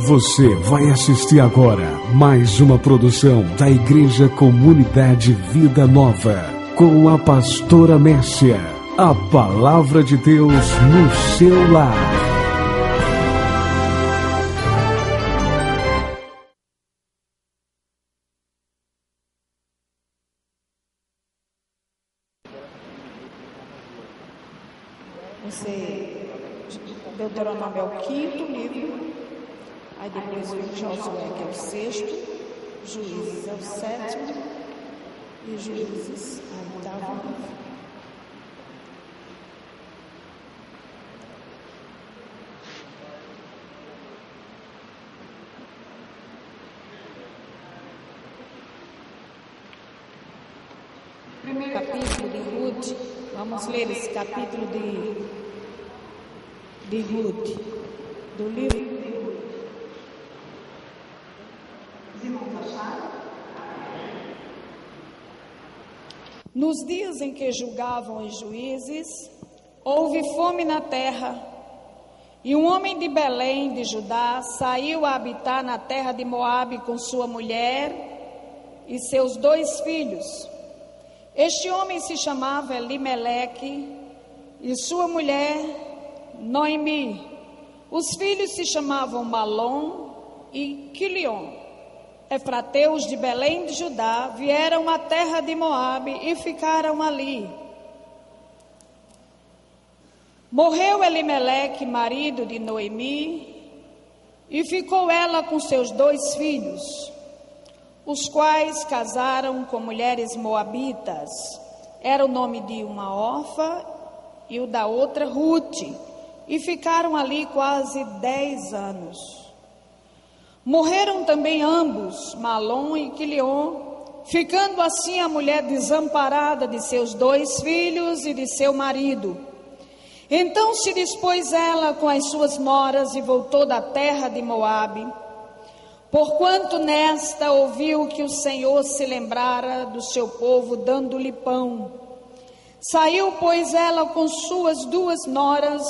Você vai assistir agora mais uma produção da Igreja Comunidade Vida Nova, com a pastora Mércia. A palavra de Deus no seu lar. Deuteronômio é o 5º livro, aí depois vem Josué, que é o 6º, Juízes é o 7º e Juízes é o 8º livro. Primeiro capítulo de Ruth, vamos ler esse capítulo de Ruth, do livro de Ruth. Os irmãos acharam? Nos dias em que julgavam os juízes, houve fome na terra, e um homem de Belém, de Judá, saiu a habitar na terra de Moabe com sua mulher e seus 2 filhos. Este homem se chamava Elimeleque e sua mulher Noemi. Os filhos se chamavam Malom e Quilion. Efrateus de Belém de Judá vieram à terra de Moabe e ficaram ali. Morreu Elimeleque, marido de Noemi, e ficou ela com seus 2 filhos, os quais casaram com mulheres moabitas. Era o nome de uma Orfa e o da outra Ruth, e ficaram ali quase 10 anos. Morreram também ambos, Malom e Quilion, ficando assim a mulher desamparada de seus 2 filhos e de seu marido. Então se dispôs ela com as suas noras e voltou da terra de Moabe, porquanto nesta ouviu que o Senhor se lembrara do seu povo, dando-lhe pão. Saiu, pois, ela com suas 2 noras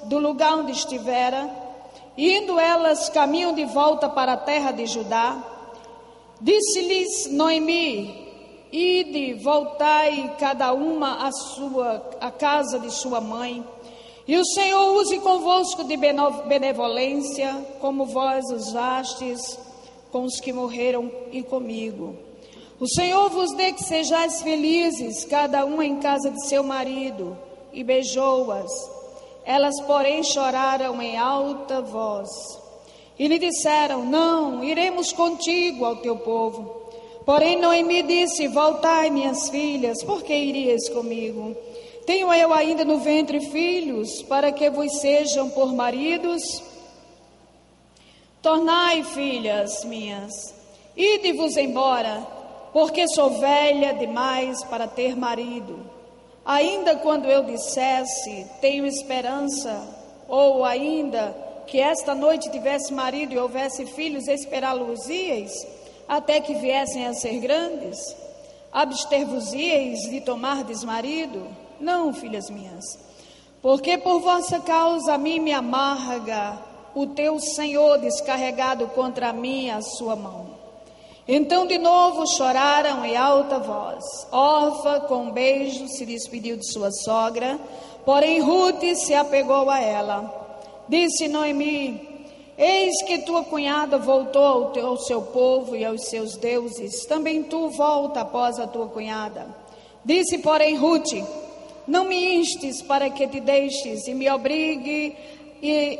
do lugar onde estivera, indo elas caminho de volta para a terra de Judá. Disse-lhes Noemi: ide, voltai cada uma à casa de sua mãe, e o Senhor use convosco de benevolência, como vós usastes com os que morreram e comigo. O Senhor vos dê que sejais felizes, cada uma em casa de seu marido. E beijou-as. Elas, porém, choraram em alta voz. E lhe disseram: não, iremos contigo ao teu povo. Porém Noemi disse: voltai, minhas filhas, por que irias comigo? Tenho eu ainda no ventre filhos, para que vos sejam por maridos? Tornai, filhas minhas, ide-vos embora, porque sou velha demais para ter marido. Ainda quando eu dissesse, tenho esperança, ou ainda que esta noite tivesse marido e houvesse filhos, esperá-los-íeis, até que viessem a ser grandes? Abster-vos-íeis de tomardes marido? Não, filhas minhas, porque por vossa causa a mim me amarga o teu Senhor descarregado contra mim a sua mão. Então de novo choraram em alta voz. Orfa, com um beijo, se despediu de sua sogra, porém Ruth se apegou a ela. Disse Noemi: eis que tua cunhada voltou ao seu povo e aos seus deuses, também tu volta após a tua cunhada. Disse, porém, Ruth: não me instes para que te deixes e me obrigue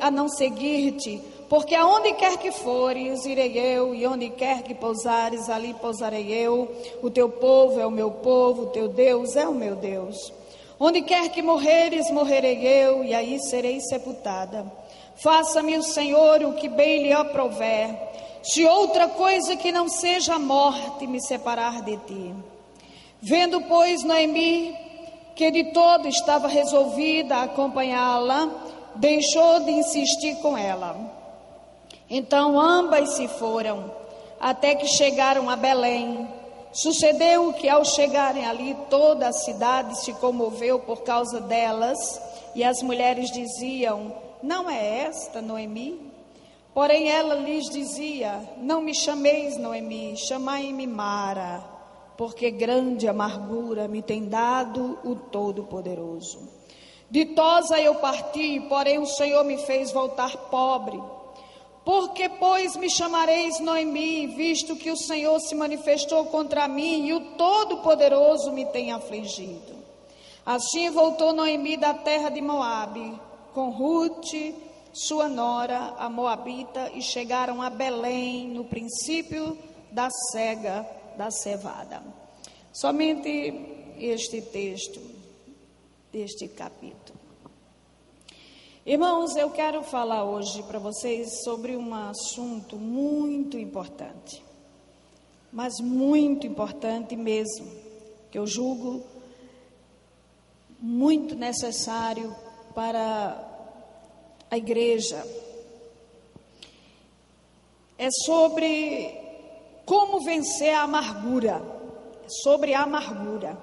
a não seguir-te, porque aonde quer que fores, irei eu, e onde quer que pousares, ali pousarei eu. O teu povo é o meu povo, o teu Deus é o meu Deus. Onde quer que morreres, morrerei eu, e aí serei sepultada. Faça-me o Senhor o que bem lhe aprouver, se outra coisa que não seja a morte me separar de ti. Vendo, pois, Noemi que de todo estava resolvida a acompanhá-la, deixou de insistir com ela. Então ambas se foram, até que chegaram a Belém. Sucedeu que ao chegarem ali, toda a cidade se comoveu por causa delas, e as mulheres diziam: não é esta Noemi? Porém ela lhes dizia: não me chameis Noemi, chamai-me Mara, porque grande amargura me tem dado o Todo-Poderoso. Ditosa eu parti, porém o Senhor me fez voltar pobre. Porque, pois, me chamareis Noemi, visto que o Senhor se manifestou contra mim e o Todo-Poderoso me tem afligido. Assim voltou Noemi da terra de Moabe, com Rute, sua nora, a Moabita, e chegaram a Belém no princípio da cega da cevada. Somente este texto deste capítulo. Irmãos, eu quero falar hoje para vocês sobre um assunto muito importante, mas muito importante mesmo, que eu julgo muito necessário para a igreja. É sobre como vencer a amargura, é sobre a amargura.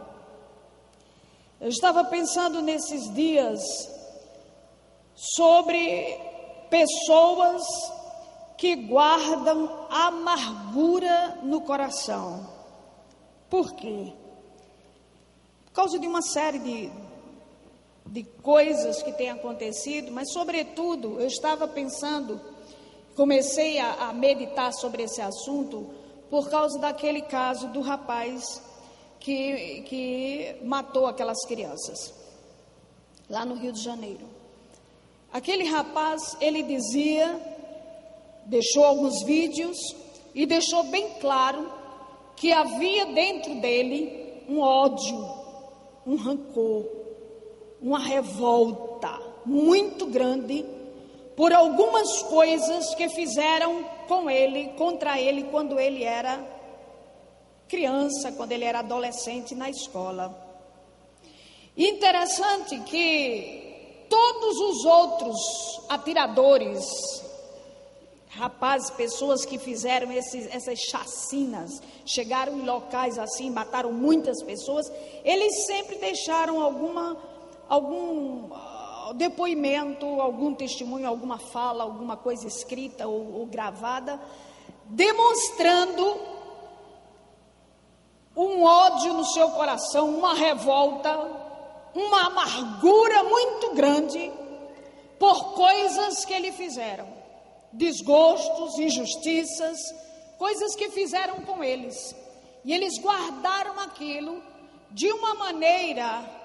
Eu estava pensando nesses dias sobre pessoas que guardam amargura no coração. Por quê? Por causa de uma série de coisas que têm acontecido, mas sobretudo eu estava pensando, comecei a meditar sobre esse assunto por causa daquele caso do rapaz que matou aquelas crianças lá no Rio de Janeiro. Aquele rapaz, ele deixou alguns vídeos e deixou bem claro que havia dentro dele um ódio, um rancor, uma revolta muito grande por algumas coisas que fizeram contra ele quando ele era criança, quando ele era adolescente na escola. Interessante que todos os outros atiradores, rapazes, pessoas que fizeram essas chacinas, chegaram em locais assim, mataram muitas pessoas, eles sempre deixaram algum depoimento, algum testemunho, alguma fala, alguma coisa escrita ou gravada, demonstrando um ódio no seu coração, uma revolta, uma amargura muito grande por coisas que ele fizeram, desgostos, injustiças, coisas que fizeram com eles. E eles guardaram aquilo de uma maneira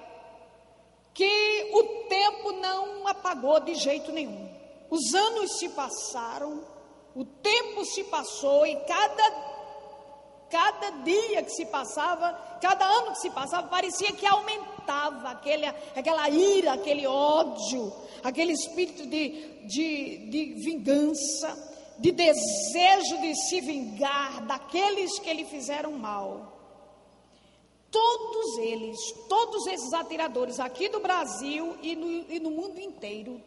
que o tempo não apagou de jeito nenhum. Os anos se passaram, o tempo se passou e cada dia que se passava, cada ano que se passava, parecia que aumentava aquela ira, aquele ódio, aquele espírito de vingança, de desejo de se vingar daqueles que lhe fizeram mal. Todos esses atiradores aqui do Brasil e no mundo inteiro,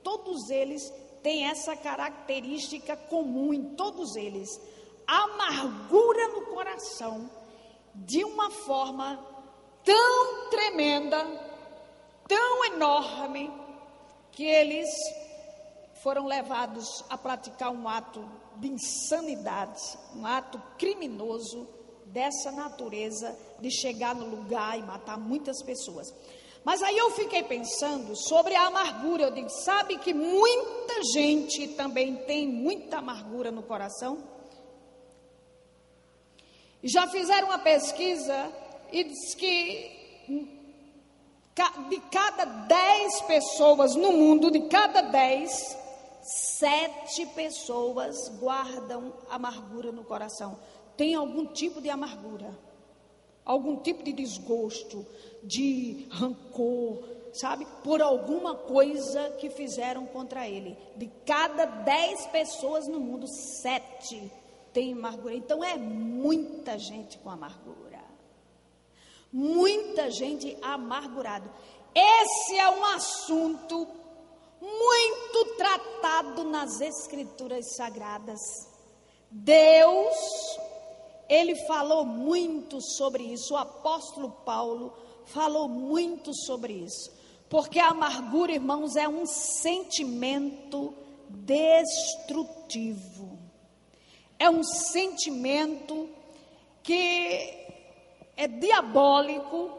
todos eles têm essa característica comum em todos eles: amargura no coração, de uma forma tão tremenda, tão enorme, que eles foram levados a praticar um ato de insanidade, um ato criminoso dessa natureza, de chegar no lugar e matar muitas pessoas. Mas aí eu fiquei pensando sobre a amargura. Eu digo, sabe que muita gente também tem muita amargura no coração? Já fizeram uma pesquisa e diz que de cada 10 pessoas no mundo, de cada 10, 7 pessoas guardam amargura no coração. Tem algum tipo de amargura, algum tipo de desgosto, de rancor, sabe? Por alguma coisa que fizeram contra ele. De cada 10 pessoas no mundo, 7 tem amargura. Então é muita gente com amargura, muita gente amargurada. Esse é um assunto muito tratado nas Escrituras Sagradas. Deus, ele falou muito sobre isso. O apóstolo Paulo falou muito sobre isso, porque a amargura, irmãos, é um sentimento destrutivo. É um sentimento que é diabólico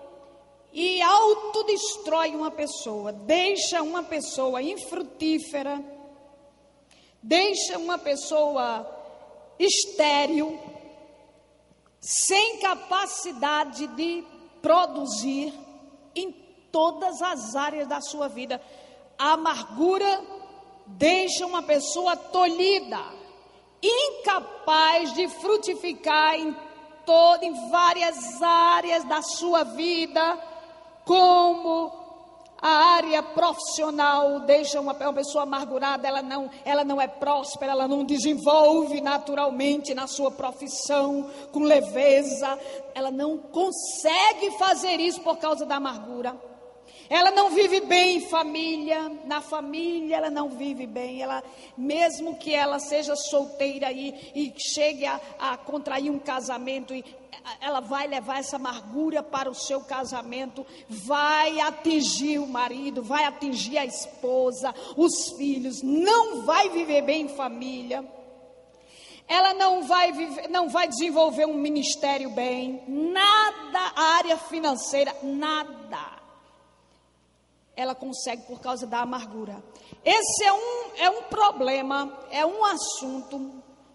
e autodestrói uma pessoa, deixa uma pessoa infrutífera, deixa uma pessoa estéril, sem capacidade de produzir em todas as áreas da sua vida. A amargura deixa uma pessoa tolhida, incapaz de frutificar em várias áreas da sua vida, como a área profissional. Deixa uma pessoa amargurada, ela não é próspera, ela não desenvolve naturalmente na sua profissão, com leveza, ela não consegue fazer isso por causa da amargura. Ela não vive bem em família, na família ela não vive bem, mesmo que ela seja solteira e chegue a contrair um casamento, ela vai levar essa amargura para o seu casamento, vai atingir o marido, vai atingir a esposa, os filhos, não vai viver bem em família. Ela não vai desenvolver um ministério bem, nada, a área financeira, nada ela consegue por causa da amargura. Esse é um problema, é um assunto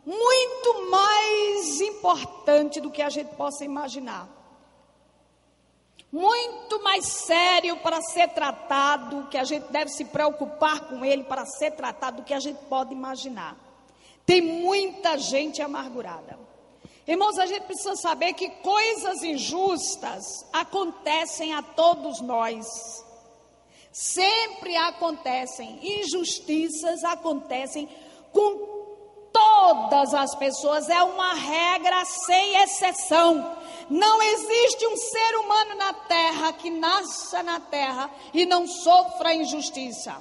muito mais importante do que a gente possa imaginar. Muito mais sério para ser tratado, que a gente deve se preocupar com ele para ser tratado do que a gente pode imaginar. Tem muita gente amargurada. Irmãos, a gente precisa saber que coisas injustas acontecem a todos nós. Sempre acontecem, injustiças acontecem com todas as pessoas, é uma regra sem exceção. Não existe um ser humano na terra que nasça na terra e não sofra injustiça.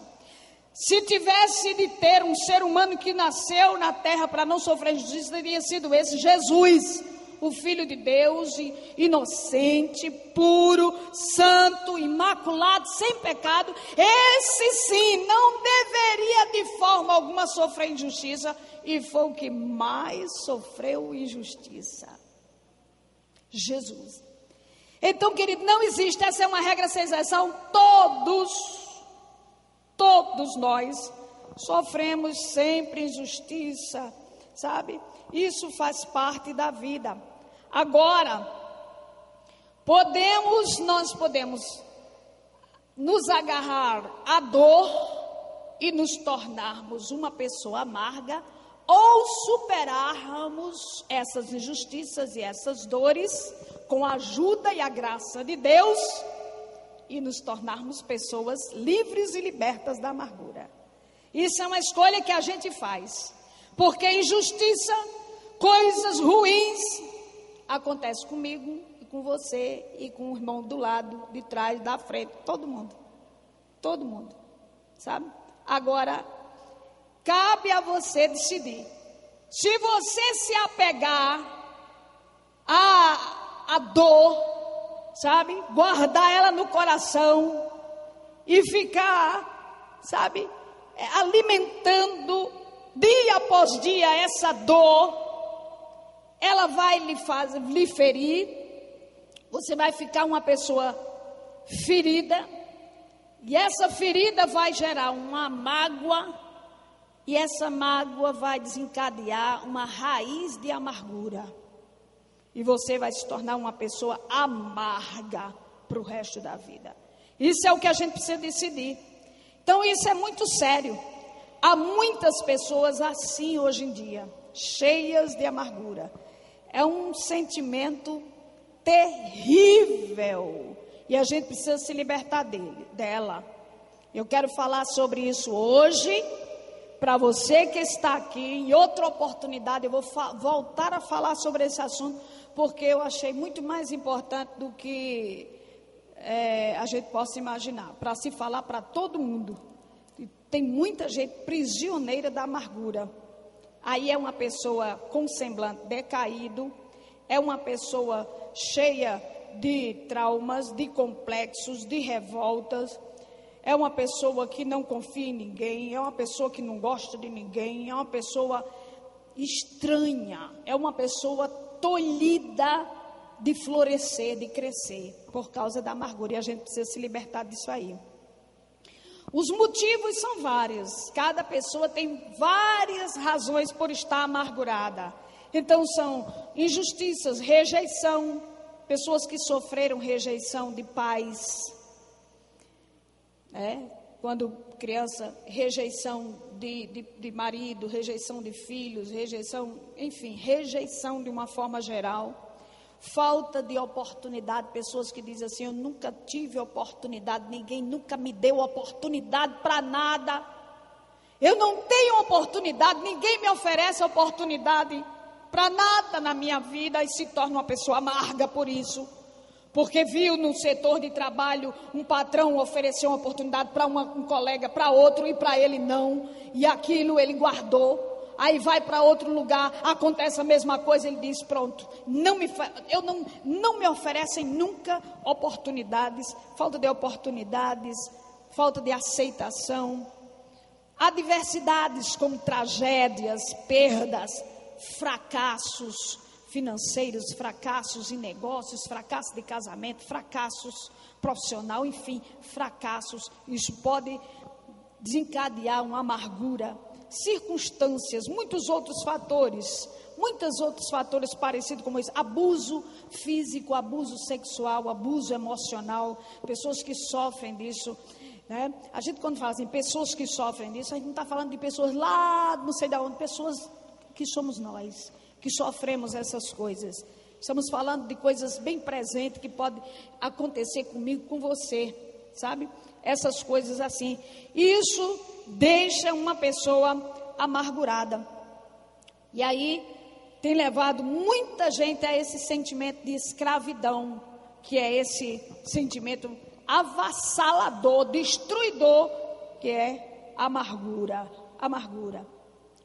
Se tivesse de ter um ser humano que nasceu na terra para não sofrer injustiça, teria sido esse Jesus, o Filho de Deus, inocente, puro, santo, imaculado, sem pecado. Esse sim não deveria de forma alguma sofrer injustiça, e foi o que mais sofreu injustiça. Jesus. Então, querido, não existe, essa é uma regra sem exceção. Todos nós sofremos sempre injustiça, sabe? Isso faz parte da vida. Agora, nós podemos nos agarrar à dor e nos tornarmos uma pessoa amarga, ou superarmos essas injustiças e essas dores com a ajuda e a graça de Deus e nos tornarmos pessoas livres e libertas da amargura. Isso é uma escolha que a gente faz, porque injustiça, coisas ruins acontece comigo e com você e com o irmão do lado, de trás, da frente, todo mundo, sabe? Agora, cabe a você decidir. Se você se apegar à dor, sabe? Guardar ela no coração e ficar, sabe? Alimentando dia após dia essa dor, ela vai lhe ferir, você vai ficar uma pessoa ferida, e essa ferida vai gerar uma mágoa, e essa mágoa vai desencadear uma raiz de amargura, e você vai se tornar uma pessoa amarga para o resto da vida. Isso é o que a gente precisa decidir. Então isso é muito sério. Há muitas pessoas assim hoje em dia, cheias de amargura. É um sentimento terrível e a gente precisa se libertar dela. Eu quero falar sobre isso hoje. Para você que está aqui, em outra oportunidade eu vou voltar a falar sobre esse assunto, porque eu achei muito mais importante do que a gente possa imaginar, para se falar para todo mundo. Tem muita gente prisioneira da amargura. Aí é uma pessoa com semblante decaído, é uma pessoa cheia de traumas, de complexos, de revoltas, é uma pessoa que não confia em ninguém, é uma pessoa que não gosta de ninguém, é uma pessoa estranha, é uma pessoa tolhida de florescer, de crescer, por causa da amargura, e a gente precisa se libertar disso aí. Os motivos são vários, cada pessoa tem várias razões por estar amargurada. Então são injustiças, rejeição, pessoas que sofreram rejeição de pais, quando criança, rejeição de marido, rejeição de filhos, rejeição, enfim, rejeição de uma forma geral. Falta de oportunidade, pessoas que dizem assim, eu nunca tive oportunidade, ninguém nunca me deu oportunidade para nada, eu não tenho oportunidade, ninguém me oferece oportunidade para nada na minha vida, e se torna uma pessoa amarga por isso, porque viu no setor de trabalho um patrão oferecer uma oportunidade para um colega, para outro, e para ele não, e aquilo ele guardou. Aí vai para outro lugar, acontece a mesma coisa, ele diz, pronto, não me oferecem nunca oportunidades, falta de oportunidades, falta de aceitação, adversidades como tragédias, perdas, fracassos financeiros, fracassos em negócios, fracasso de casamento, fracassos profissional, enfim, fracassos, isso pode desencadear uma amargura, circunstâncias, muitos outros fatores parecidos como isso, abuso físico, abuso sexual, abuso emocional, pessoas que sofrem disso, né? A gente quando fala assim, pessoas que sofrem disso, a gente não está falando de pessoas lá, não sei de onde, pessoas que somos nós, que sofremos essas coisas, estamos falando de coisas bem presentes, que pode acontecer comigo, com você, sabe? Essas coisas assim, isso deixa uma pessoa amargurada, e aí tem levado muita gente a esse sentimento de escravidão, que é esse sentimento avassalador, destruidor, que é amargura.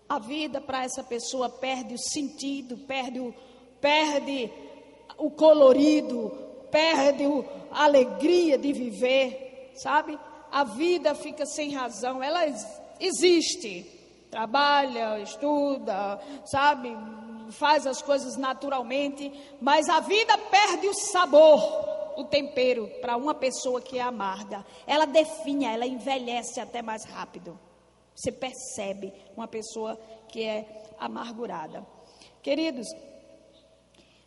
A vida para essa pessoa perde o sentido, perde o colorido, perde a alegria de viver, sabe? A vida fica sem razão, ela existe, trabalha, estuda, sabe? Faz as coisas naturalmente, mas a vida perde o sabor, o tempero, para uma pessoa que é amarga. Ela definha, ela envelhece até mais rápido. Você percebe uma pessoa que é amargurada. Queridos,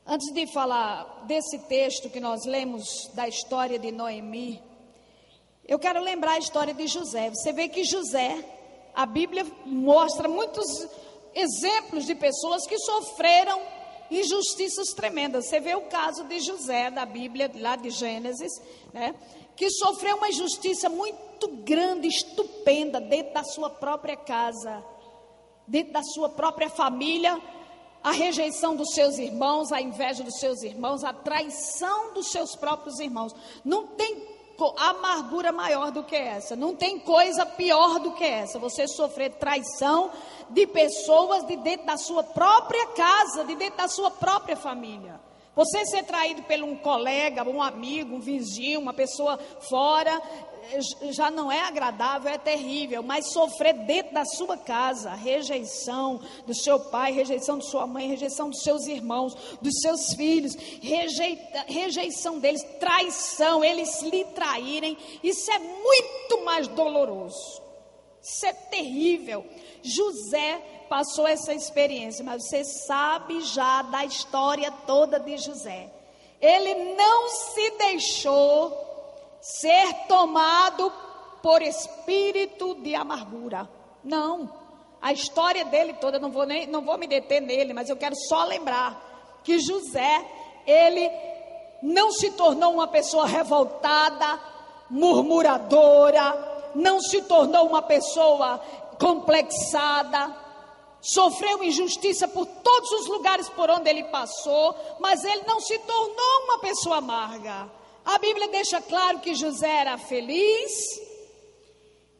antes de falar desse texto que nós lemos da história de Noemi, eu quero lembrar a história de José. Você vê que José, a Bíblia mostra muitos exemplos de pessoas que sofreram injustiças tremendas. Você vê o caso de José, da Bíblia, lá de Gênesis, né? Que sofreu uma injustiça muito grande, estupenda, dentro da sua própria casa, dentro da sua própria família, a rejeição dos seus irmãos, a inveja dos seus irmãos, a traição dos seus próprios irmãos. Não tem amargura maior do que essa, não tem coisa pior do que essa, você sofrer traição de pessoas de dentro da sua própria casa, de dentro da sua própria família. Você ser traído por um colega, um amigo, um vizinho, uma pessoa fora, já não é agradável, é terrível, mas sofrer dentro da sua casa, rejeição do seu pai, rejeição de sua mãe, rejeição dos seus irmãos, dos seus filhos, rejeição deles, traição, eles lhe traírem, isso é muito mais doloroso, isso é terrível. José passou essa experiência, mas você sabe já da história toda de José. Ele não se deixou ser tomado por espírito de amargura. Não, a história dele toda, não vou me deter nele, mas eu quero só lembrar que José, ele não se tornou uma pessoa revoltada, murmuradora, não se tornou uma pessoa complexada, sofreu injustiça por todos os lugares por onde ele passou, mas ele não se tornou uma pessoa amarga. A Bíblia deixa claro que José era feliz,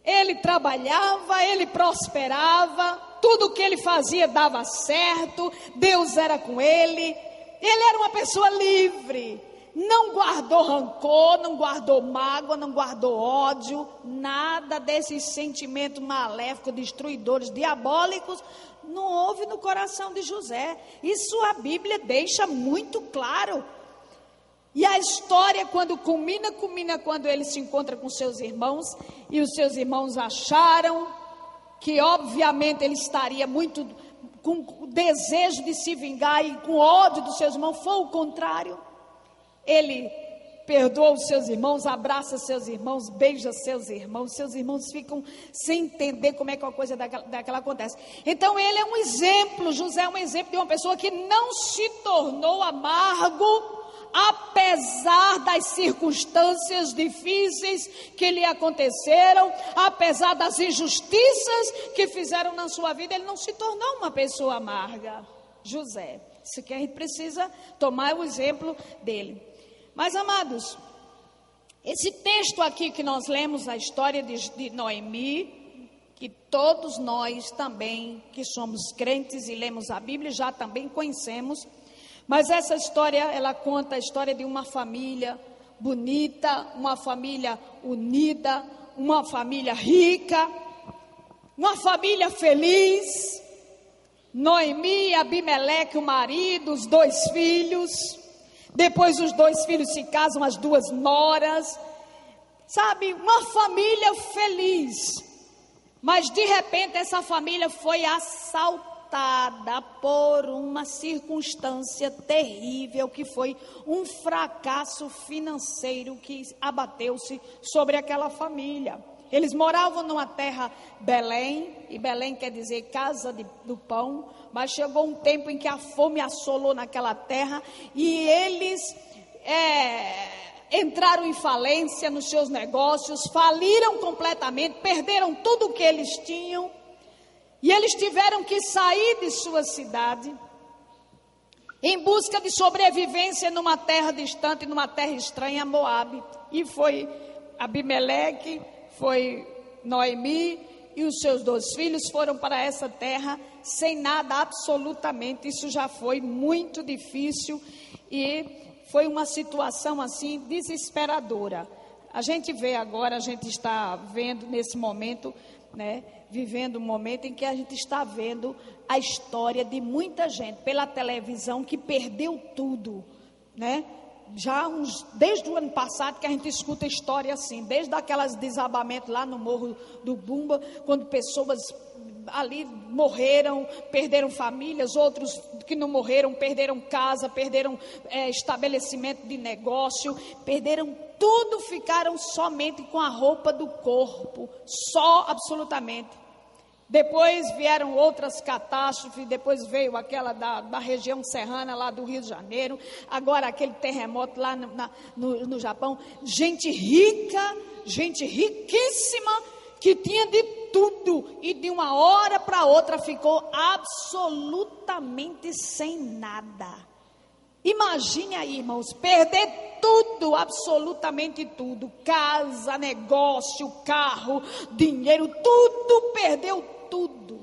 ele trabalhava, ele prosperava, tudo o que ele fazia dava certo, Deus era com ele, ele era uma pessoa livre, não guardou rancor, não guardou mágoa, não guardou ódio, nada desses sentimentos maléficos, destruidores, diabólicos, não houve no coração de José. Isso a Bíblia deixa muito claro. E a história, quando culmina quando ele se encontra com seus irmãos, e os seus irmãos acharam que obviamente ele estaria muito com desejo de se vingar e com ódio dos seus irmãos. Foi o contrário. Ele perdoa os seus irmãos, abraça seus irmãos, beija seus irmãos ficam sem entender como é que uma coisa daquela acontece. Então ele é um exemplo, José é um exemplo de uma pessoa que não se tornou amargo, apesar das circunstâncias difíceis que lhe aconteceram, apesar das injustiças que fizeram na sua vida, ele não se tornou uma pessoa amarga. José, isso que a gente precisa tomar o exemplo dele. Mas, amados, esse texto aqui que nós lemos, a história de Noemi, que todos nós também, que somos crentes e lemos a Bíblia, já também conhecemos. Mas essa história, ela conta a história de uma família bonita, uma família unida, uma família rica, uma família feliz. Noemi, Abimeleque, o marido, os 2 filhos. Depois os 2 filhos se casam, as 2 noras. Sabe, uma família feliz. Mas de repente essa família foi assaltada por uma circunstância terrível, que foi um fracasso financeiro que abateu-se sobre aquela família. Eles moravam numa terra Belém, e Belém quer dizer casa do pão, mas chegou um tempo em que a fome assolou naquela terra, e eles entraram em falência nos seus negócios, faliram completamente, perderam tudo o que eles tinham. E eles tiveram que sair de sua cidade em busca de sobrevivência numa terra distante, numa terra estranha, Moabe. E foi Abimeleque, foi Noemi e os seus 2 filhos foram para essa terra sem nada absolutamente. Isso já foi muito difícil e foi uma situação assim desesperadora. A gente vê agora, a gente está vendo nesse momento, né? Vivendo um momento em que a gente está vendo a história de muita gente pela televisão que perdeu tudo, né? Desde o ano passado que a gente escuta história assim, desde aquelas desabamentos lá no Morro do Bumba, quando pessoas ali morreram, perderam famílias, outros que não morreram, perderam casa, perderam estabelecimento de negócio, perderam tudo, ficaram somente com a roupa do corpo, só absolutamente. Depois vieram outras catástrofes, depois veio aquela da região serrana lá do Rio de Janeiro, agora aquele terremoto lá no Japão. Gente rica, gente riquíssima, que tinha de tudo e de uma hora para outra ficou absolutamente sem nada. Imagine aí, irmãos, perder tudo, absolutamente tudo, casa, negócio, carro, dinheiro, tudo, perdeu tudo.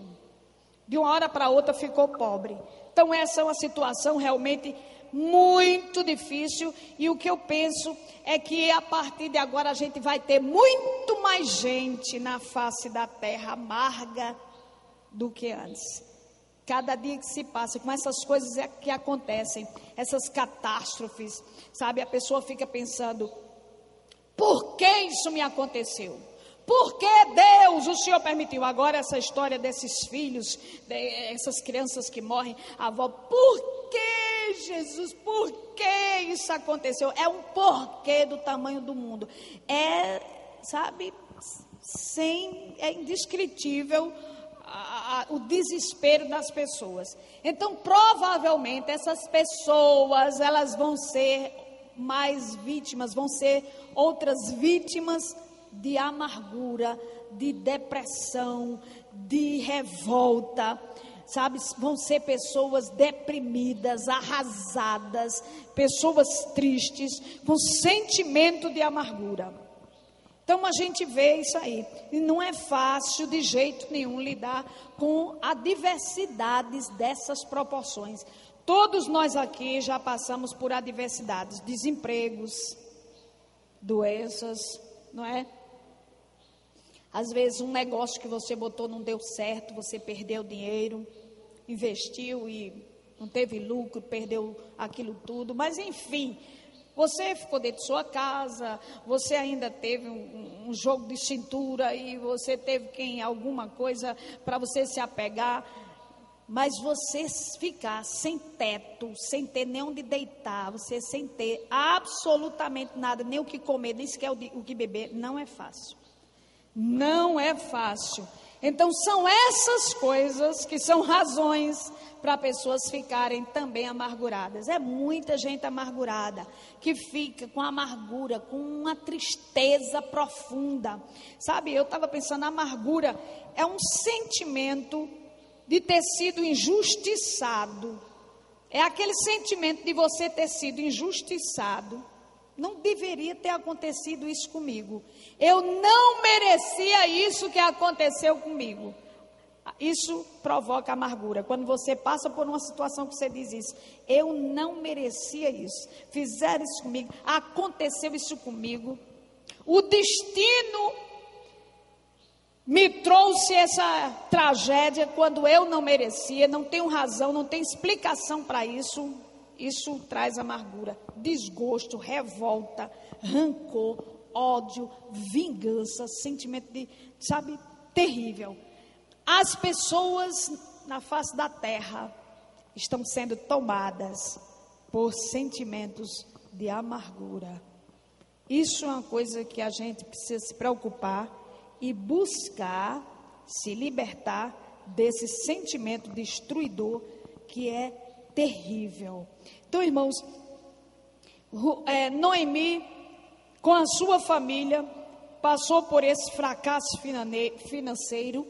De uma hora para outra ficou pobre. Então essa é uma situação realmente muito difícil, e o que eu penso é que a partir de agora a gente vai ter muito mais gente na face da terra amarga do que antes. Cada dia que se passa, com essas coisas que acontecem, essas catástrofes, sabe? A pessoa fica pensando, por que isso me aconteceu? Por que Deus, o Senhor permitiu? Agora essa história desses filhos, essas crianças que morrem, a avó, por que Jesus, por que isso aconteceu? É um porquê do tamanho do mundo. Sabe, é indescritível o desespero das pessoas. Então provavelmente essas pessoas, elas vão ser mais vítimas, vão ser outras vítimas de amargura, de depressão, de revolta, sabe? Vão ser pessoas deprimidas, arrasadas, pessoas tristes, com sentimento de amargura. Então a gente vê isso aí, e não é fácil de jeito nenhum lidar com adversidades dessas proporções. Todos nós aqui já passamos por adversidades, desempregos, doenças, não é? Às vezes um negócio que você botou não deu certo, você perdeu dinheiro, investiu e não teve lucro, perdeu aquilo tudo, mas enfim, você ficou dentro de sua casa, você ainda teve um jogo de cintura e você teve alguma coisa para você se apegar. Mas você ficar sem teto, sem ter nem onde deitar, você sem ter absolutamente nada, nem o que comer, nem sequer o que beber, não é fácil. Não é fácil. Então são essas coisas que são razões para pessoas ficarem também amarguradas. É muita gente amargurada, que fica com amargura, com uma tristeza profunda. Sabe, eu estava pensando, a amargura é um sentimento de ter sido injustiçado. É aquele sentimento de você ter sido injustiçado. Não deveria ter acontecido isso comigo. Eu não merecia isso que aconteceu comigo. Isso provoca amargura. Quando você passa por uma situação que você diz isso, eu não merecia isso. Fizeram isso comigo, aconteceu isso comigo. O destino me trouxe essa tragédia quando eu não merecia, não tenho razão, não tenho explicação para isso. Isso traz amargura, desgosto, revolta, rancor, ódio, vingança, sentimento de, sabe, terrível. As pessoas na face da terra estão sendo tomadas por sentimentos de amargura. Isso é uma coisa que a gente precisa se preocupar e buscar se libertar desse sentimento destruidor que é terrível. Então, irmãos, Noemi, com a sua família, passou por esse fracasso financeiro,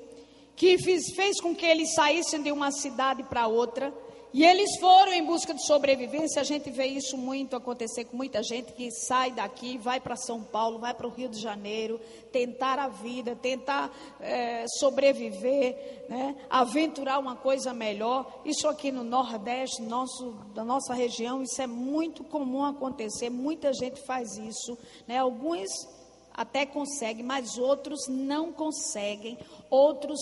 que fez com que eles saíssem de uma cidade para outra, e eles foram em busca de sobrevivência. A gente vê isso muito acontecer com muita gente que sai daqui, vai para São Paulo, vai para o Rio de Janeiro, tentar a vida, tentar sobreviver, né? Aventurar uma coisa melhor. Isso aqui no Nordeste, da nossa região, isso é muito comum acontecer, muita gente faz isso, né? Alguns até conseguem, mas outros não conseguem, outros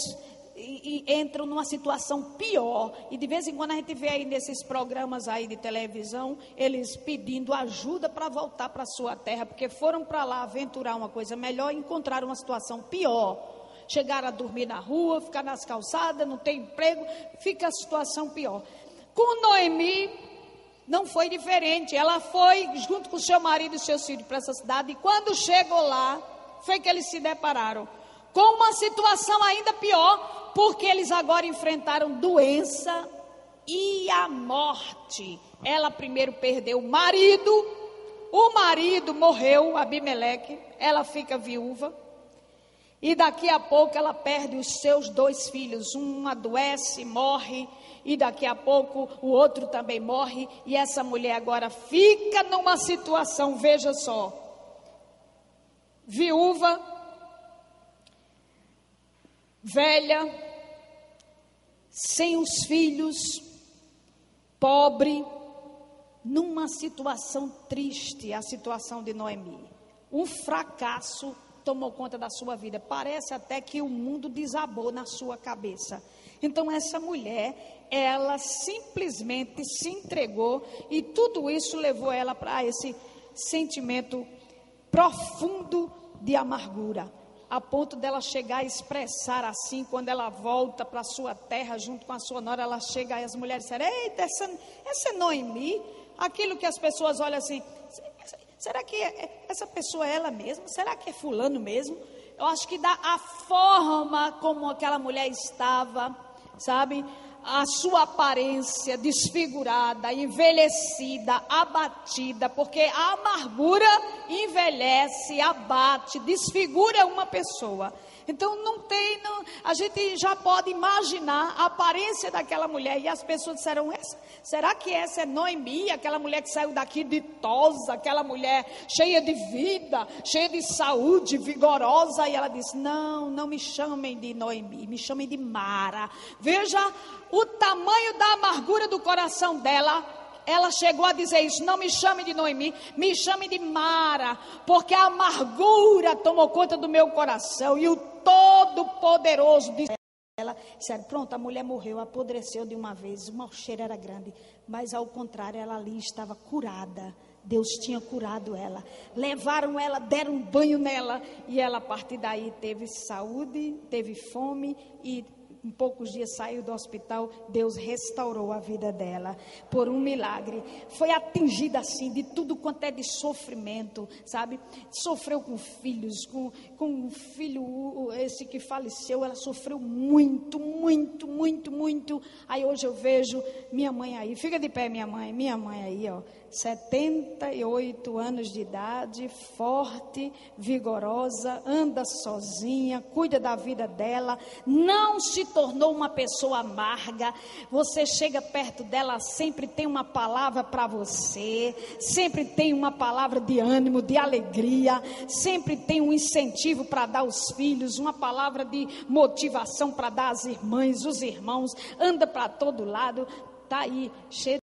e entram numa situação pior. E de vez em quando a gente vê aí nesses programas aí de televisão, eles pedindo ajuda para voltar para a sua terra, porque foram para lá aventurar uma coisa melhor e encontraram uma situação pior. Chegaram a dormir na rua, ficar nas calçadas, não tem emprego, fica a situação pior. Com Noemi não foi diferente. Ela foi junto com seu marido e seus filhos para essa cidade, e quando chegou lá, foi que eles se depararam com uma situação ainda pior, porque eles agora enfrentaram doença e a morte. Ela primeiro perdeu o marido morreu, Abimeleque, ela fica viúva, e daqui a pouco ela perde os seus 2 filhos, um adoece, morre, e daqui a pouco o outro também morre, e essa mulher agora fica numa situação, veja só, viúva, velha, sem os filhos, pobre, numa situação triste, a situação de Noemi. Um fracasso tomou conta da sua vida. Parece até que o mundo desabou na sua cabeça. Então essa mulher, ela simplesmente se entregou, e tudo isso levou ela para esse sentimento profundo de amargura, a ponto dela chegar a expressar assim, quando ela volta para a sua terra, junto com a sua nora, ela chega e as mulheres disseram: eita, essa é Noemi, aquilo que as pessoas olham assim, será que essa pessoa é ela mesma? Será que é fulano mesmo? Eu acho que a forma como aquela mulher estava, sabe, a sua aparência desfigurada, envelhecida, abatida, porque a amargura envelhece, abate, desfigura uma pessoa. Então a gente já pode imaginar a aparência daquela mulher. E as pessoas disseram, será que essa é Noemi? Aquela mulher que saiu daqui ditosa, aquela mulher cheia de vida, cheia de saúde, vigorosa. E ela disse, não me chamem de Noemi, me chamem de Mara. Veja o tamanho da amargura do coração dela. Ela chegou a dizer isso, não me chame de Noemi, me chame de Mara, porque a amargura tomou conta do meu coração, e o Todo-Poderoso disse ela, sério, pronto, a mulher morreu, apodreceu de uma vez, o mau cheiro era grande, mas ao contrário, ela ali estava curada. Deus tinha curado ela, levaram ela, deram um banho nela, e ela a partir daí teve saúde, teve fome, e em poucos dias saiu do hospital. Deus restaurou a vida dela por um milagre. Foi atingida assim de tudo quanto é de sofrimento, sabe? Sofreu com filhos, com um filho esse que faleceu. Ela sofreu muito. Aí hoje eu vejo minha mãe aí, fica de pé minha mãe aí, ó, 78 anos de idade, forte, vigorosa, anda sozinha, cuida da vida dela, não se tornou uma pessoa amarga. Você chega perto dela, sempre tem uma palavra para você, sempre tem uma palavra de ânimo, de alegria, sempre tem um incentivo para dar aos filhos, uma palavra de motivação para dar às irmãs, os irmãos, anda para todo lado, tá aí, cheio